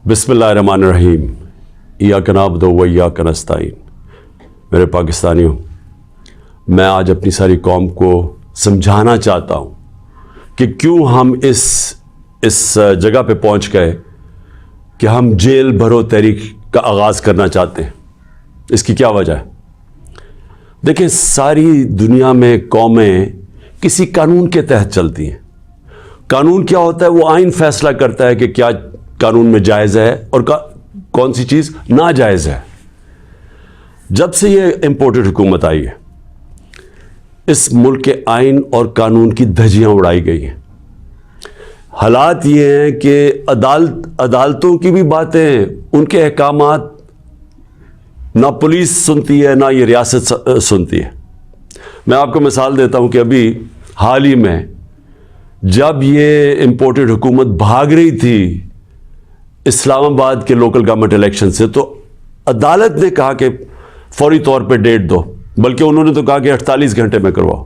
بسم اللہ الرحمن الرحیم ایاک نعبد و ایاک نستعین۔ میرے پاکستانیوں، میں آج اپنی ساری قوم کو سمجھانا چاہتا ہوں کہ کیوں ہم اس جگہ پہ پہنچ گئے کہ ہم جیل بھرو تحریک کا آغاز کرنا چاہتے ہیں۔ اس کی کیا وجہ ہے؟ دیکھیں، ساری دنیا میں قومیں کسی قانون کے تحت چلتی ہیں۔ قانون کیا ہوتا ہے؟ وہ آئین فیصلہ کرتا ہے کہ کیا قانون میں جائز ہے اور کون سی چیز ناجائز ہے۔ جب سے یہ امپورٹڈ حکومت آئی ہے، اس ملک کے آئین اور قانون کی دھجیاں اڑائی گئی ہیں۔ حالات یہ ہیں کہ عدالتوں کی بھی باتیں، ان کے احکامات نہ پولیس سنتی ہے نہ یہ ریاست سنتی ہے۔ میں آپ کو مثال دیتا ہوں کہ ابھی حال ہی میں جب یہ امپورٹڈ حکومت بھاگ رہی تھی اسلام آباد کے لوکل گورنمنٹ الیکشن سے، تو عدالت نے کہا کہ فوری طور پہ ڈیٹ دو، بلکہ انہوں نے تو کہا کہ 48 گھنٹے میں کرواؤ۔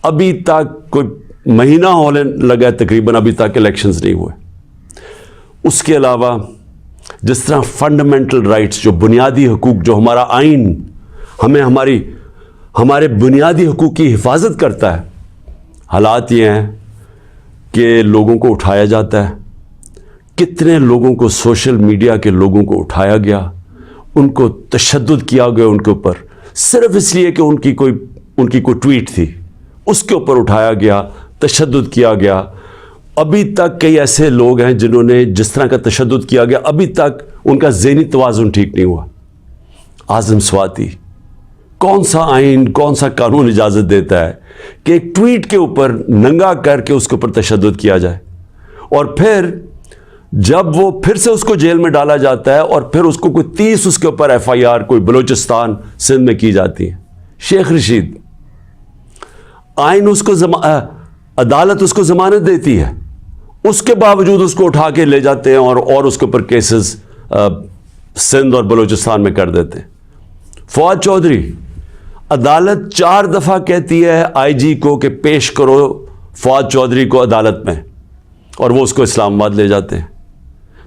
ابھی تک کوئی مہینہ ہونے لگا ہے تقریباً، ابھی تک الیکشنز نہیں ہوئے۔ اس کے علاوہ جس طرح فنڈامنٹل رائٹس، جو بنیادی حقوق، جو ہمارا آئین ہمیں ہمارے بنیادی حقوق کی حفاظت کرتا ہے، حالات یہ ہیں کہ لوگوں کو اٹھایا جاتا ہے۔ کتنے لوگوں کو، سوشل میڈیا کے لوگوں کو اٹھایا گیا، ان کو تشدد کیا گیا ان کے اوپر، صرف اس لیے کہ ان کی کوئی ٹویٹ تھی، اس کے اوپر اٹھایا گیا، تشدد کیا گیا۔ ابھی تک کئی ایسے لوگ ہیں جنہوں نے جس طرح کا تشدد کیا گیا، ابھی تک ان کا ذہنی توازن ٹھیک نہیں ہوا۔ اعظم سواتی، کون سا آئین، کون سا قانون اجازت دیتا ہے کہ ایک ٹویٹ کے اوپر ننگا کر کے اس کے اوپر تشدد کیا جائے، اور پھر جب وہ پھر سے اس کو جیل میں ڈالا جاتا ہے اور پھر اس کو کوئی 30 اس کے اوپر FIR کوئی بلوچستان سندھ میں کی جاتی ہے۔ شیخ رشید، آئین اس کو عدالت اس کو ضمانت دیتی ہے، اس کے باوجود اس کو اٹھا کے لے جاتے ہیں اور اس کے اوپر کیسز سندھ اور بلوچستان میں کر دیتے ہیں۔ فواد چودھری، عدالت 4 دفعہ کہتی ہے IG کو کہ پیش کرو فواد چودھری کو عدالت میں، اور وہ اس کو اسلام آباد لے جاتے ہیں۔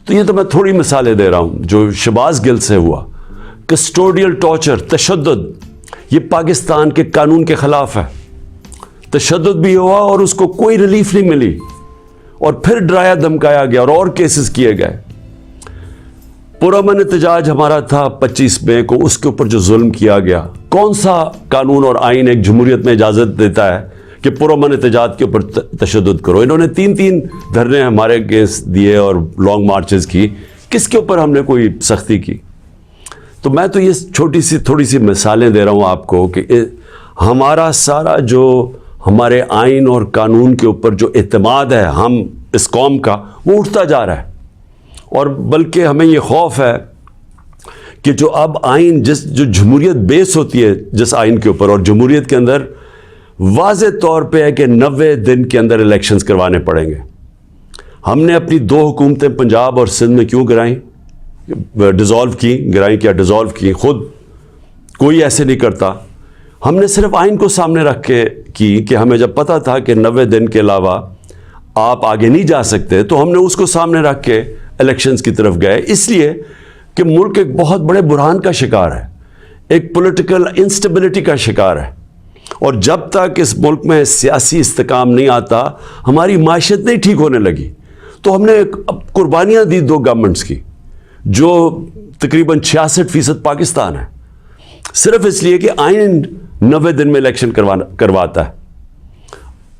تو یہ تو میں تھوڑی مثالیں دے رہا ہوں جو شہباز گل سے ہوا۔ کسٹوڈیل ٹارچر، تشدد، یہ پاکستان کے قانون کے خلاف ہے۔ تشدد بھی ہوا اور اس کو کوئی ریلیف نہیں ملی، اور پھر ڈرایا دھمکایا گیا اور کیسز کیے گئے۔ پرامن احتجاج ہمارا تھا 25 مئی کو، اس کے اوپر جو ظلم کیا گیا، کون سا قانون اور آئین ایک جمہوریت میں اجازت دیتا ہے کہ پرامن احتجاج کے اوپر تشدد کرو؟ انہوں نے 3 دھرنے ہمارے اگینسٹ دیے اور لانگ مارچز کی، کس کے اوپر ہم نے کوئی سختی کی؟ تو میں تو یہ تھوڑی سی مثالیں دے رہا ہوں آپ کو کہ ہمارا سارا جو ہمارے آئین اور قانون کے اوپر جو اعتماد ہے ہم اس قوم کا، وہ اٹھتا جا رہا ہے، اور بلکہ ہمیں یہ خوف ہے کہ جو اب آئین جو جمہوریت بیس ہوتی ہے جس آئین کے اوپر، اور جمہوریت کے اندر واضح طور پہ ہے کہ 90 دن کے اندر الیکشنز کروانے پڑیں گے۔ ہم نے اپنی 2 حکومتیں پنجاب اور سندھ میں کیوں گرائیں؟ گرائیں کیا ڈیزالو کی؟ خود کوئی ایسے نہیں کرتا۔ ہم نے صرف آئین کو سامنے رکھ کے کی کہ ہمیں جب پتہ تھا کہ 90 دن کے علاوہ آپ آگے نہیں جا سکتے، تو ہم نے اس کو سامنے رکھ کے الیکشنز کی طرف گئے، اس لیے کہ ملک ایک بہت بڑے بحران کا شکار ہے، ایک پولیٹیکل انسٹیبلٹی کا شکار ہے، اور جب تک اس ملک میں سیاسی استحکام نہیں آتا، ہماری معیشت نہیں ٹھیک ہونے لگی۔ تو ہم نے قربانیاں دی 2 گورنمنٹس کی، جو تقریباً 66% پاکستان ہے، صرف اس لیے کہ آئین 90 دن میں الیکشن کرواتا ہے۔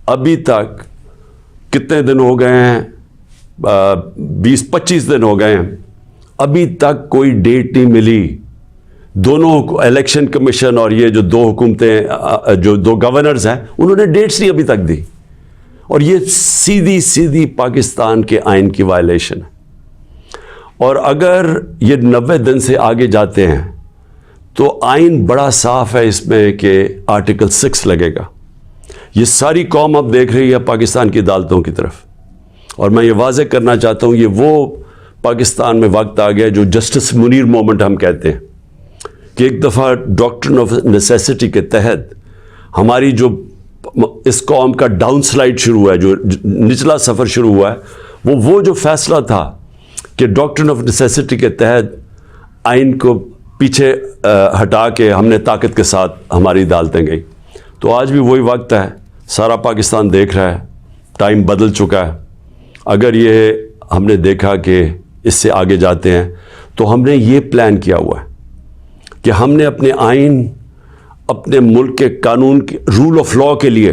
ابھی تک کتنے دن ہو گئے ہیں؟ 20-25 دن ہو گئے ہیں، ابھی تک کوئی ڈیٹ نہیں ملی۔ دونوں الیکشن کمیشن اور یہ جو 2 حکومتیں، جو 2 گورنرز ہیں، انہوں نے ڈیٹس نہیں ابھی تک دی، اور یہ سیدھی پاکستان کے آئین کی وائلیشن ہے۔ اور اگر یہ 90 دن سے آگے جاتے ہیں تو آئین بڑا صاف ہے اس میں کہ آرٹیکل 6 لگے گا۔ یہ ساری قوم اب دیکھ رہی ہے پاکستان کی عدالتوں کی طرف، اور میں یہ واضح کرنا چاہتا ہوں، یہ وہ پاکستان میں وقت آ گیا جو جسٹس منیر مومنٹ ہم کہتے ہیں، کہ ایک دفعہ ڈاکٹرن آف نیسیسٹی کے تحت ہماری جو اس قوم کا ڈاؤن سلائڈ شروع ہوا ہے، جو نچلا سفر شروع ہوا ہے، وہ جو فیصلہ تھا کہ ڈاکٹرن آف نیسیسٹی کے تحت آئین کو پیچھے ہٹا کے ہم نے طاقت کے ساتھ ہماری عدالتیں گئی. تو آج بھی وہی وقت ہے, سارا پاکستان دیکھ رہا ہے, ٹائم بدل چکا ہے. اگر یہ ہم نے دیکھا کہ اس سے آگے جاتے ہیں تو ہم نے یہ پلان کیا ہوا ہے کہ ہم نے اپنے آئین, اپنے ملک کے قانون کے رول آف لاء کے لیے,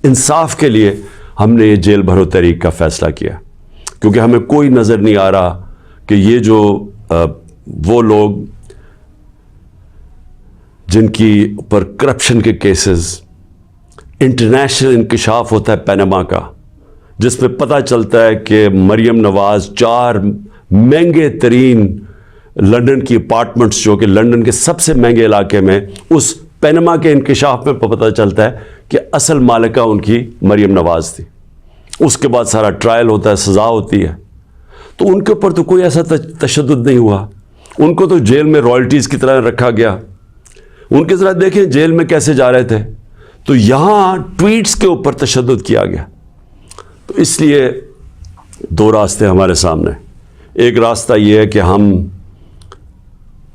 انصاف کے لیے ہم نے یہ جیل بھرو تحریک کا فیصلہ کیا, کیونکہ ہمیں کوئی نظر نہیں آ رہا کہ یہ جو وہ لوگ جن کی اوپر کرپشن کے کیسز, انٹرنیشنل انکشاف ہوتا ہے پینما کا, جس میں پتہ چلتا ہے کہ مریم نواز 4 مہنگے ترین لنڈن کی اپارٹمنٹس, جو کہ لنڈن کے سب سے مہنگے علاقے میں, اس پینما کے انکشاف میں پتہ چلتا ہے کہ اصل مالکہ ان کی مریم نواز تھی. اس کے بعد سارا ٹرائل ہوتا ہے, سزا ہوتی ہے. تو ان کے اوپر تو کوئی ایسا تشدد نہیں ہوا, ان کو تو جیل میں رائلٹیز کی طرح رکھا گیا. ان کے ذرا دیکھیں جیل میں کیسے جا رہے تھے. تو یہاں ٹویٹس کے اوپر تشدد کیا گیا. تو اس لیے 2 راستے ہمارے سامنے. ایک راستہ یہ ہے کہ ہم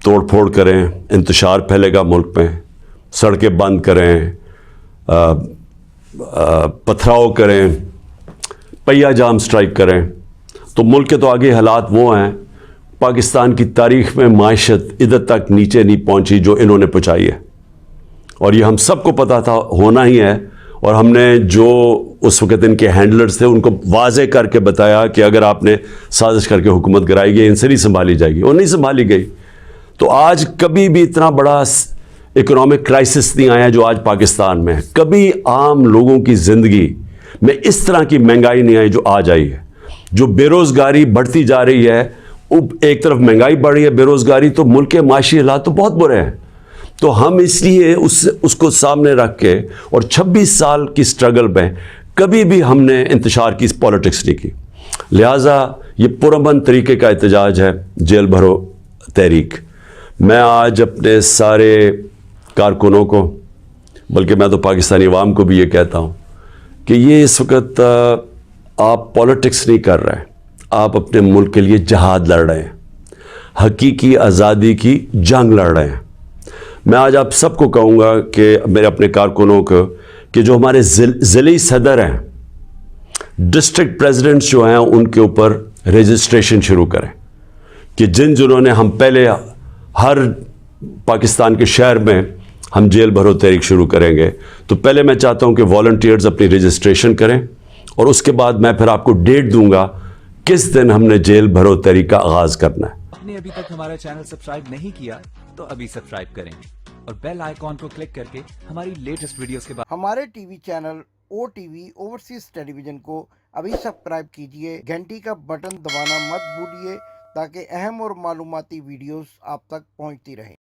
توڑ پھوڑ کریں, انتشار پھیلے گا ملک میں, سڑکیں بند کریں, پتھراؤ کریں, پہیا جام سٹرائک کریں. تو ملک کے تو آگے حالات وہ ہیں, پاکستان کی تاریخ میں معیشت ادھر تک نیچے نہیں پہنچی جو انہوں نے پہنچائی ہے, اور یہ ہم سب کو پتا تھا ہونا ہی ہے. اور ہم نے جو اس وقت ان کے ہینڈلرز تھے ان کو واضح کر کے بتایا کہ اگر آپ نے سازش کر کے حکومت گرائی گئی, ان سے نہیں سنبھالی جائے گی, اور نہیں سنبھالی گئی. تو آج کبھی بھی اتنا بڑا اکنامک کرائسس نہیں آیا جو آج پاکستان میں ہے. کبھی عام لوگوں کی زندگی میں اس طرح کی مہنگائی نہیں آئی جو آج آئی ہے. جو بے روزگاری بڑھتی جا رہی ہے, ایک طرف مہنگائی بڑھ رہی ہے, بے روزگاری, تو ملک کے معاشی حالات تو بہت برے ہیں. تو ہم اس لیے اس کو سامنے رکھ کے, اور 26 سال کی سٹرگل میں کبھی بھی ہم نے انتشار کی پالیٹکس نہیں کی. لہٰذا یہ پرامن طریقے کا احتجاج ہے جیل بھرو تحریک. میں آج اپنے سارے کارکنوں کو, بلکہ میں تو پاکستانی عوام کو بھی یہ کہتا ہوں کہ یہ اس وقت آپ پالیٹکس نہیں کر رہے ہیں, آپ اپنے ملک کے لیے جہاد لڑ رہے ہیں, حقیقی آزادی کی جنگ لڑ رہے ہیں. میں آج آپ سب کو کہوں گا کہ میرے اپنے کارکنوں کو کہ جو ہمارے ضلعی صدر ہیں, ڈسٹرکٹ پریزیڈنٹس جو ہیں, ان کے اوپر رجسٹریشن شروع کریں. کہ جنہوں نے, ہم پہلے ہر پاکستان کے شہر میں ہم جیل بھرو تحریک شروع کریں گے. تو پہلے میں چاہتا ہوں کہ والنٹیئرز اپنی رجسٹریشن کریں, اور اس کے بعد میں پھر آپ کو ڈیٹ دوں گا کس دن ہم نے جیل بھرو تحریک کا آغاز کرنا ہے. آپ نے ابھی تک ہمارا چینل سبسکرائب نہیں کیا تو ابھی سبسکرائب کریں, اور بیل آئیکن کو کلک کر کے ہماری لیٹسٹ ویڈیوز کے بعد ہمارے T V channel OTV overseas television کو ابھی سبسکرائب کیجئے, گھنٹی کا بٹن دبانا مت بھولیے تاکہ اہم اور معلوماتی ویڈیوز آپ تک پہنچتی رہیں.